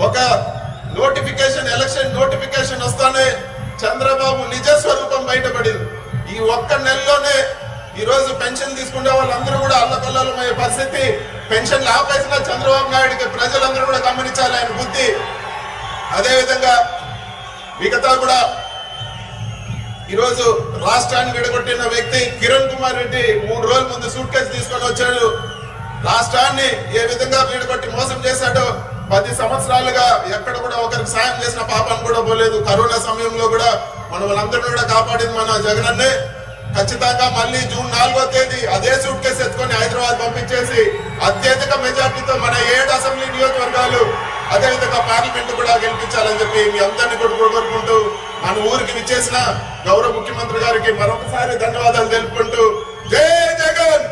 ఒక notification, election notification వస్తానే చంద్రబాబు నిజ స్వరూపం బయటపడింది. ఈ ఒక్క నెలలోనే ఈ రోజు పెన్షన్ తీసుకునే వాళ్ళందరూ కూడా అల్లకల్లోలమయ్యే పరిస్థితి. పెన్షన్ ఆపేసిన చంద్రబాబు నాయుడికి ప్రజలందరూ కూడా గమనించాలి ఆయన బుద్ధి. అదేవిధంగా మిగతా కూడా ఈరోజు రాష్ట్రాన్ని విడగొట్టిన వ్యక్తి కిరణ్ కుమార్ రెడ్డి 3 రోజుల ముందు సూట్ కేసు తీసుకొని వచ్చాడు. రాష్ట్రాన్ని ఏ విధంగా విడగొట్టి మోసం చేశాడో 10 సంవత్సరాలుగా ఎక్కడ కూడా ఒకరికి సాయం చేసిన పాపాన్ని కూడా పోలేదు. కరోనా సమయంలో కూడా మనమందరినీ కూడా కాపాడింది మన జగనన్నే. ఖచ్చితంగా మళ్ళీ జూన్ 4వ తేదీ అదే సూట్ కేసు ఎత్తుకొని హైదరాబాద్ పంపించేసి అత్యధిక మెజార్టీతో మన 7 అసెంబ్లీ నియోజకవర్గాలు అదేవిధంగా పార్లమెంట్ కూడా గెలిపించాలని చెప్పి మీ అందరినీ కూడా కోరుకుంటూ మన ఊరికి విచ్చేసిన గౌరవ ముఖ్యమంత్రి గారికి మరొకసారి ధన్యవాదాలు తెలుపుకుంటూ జై జగన్.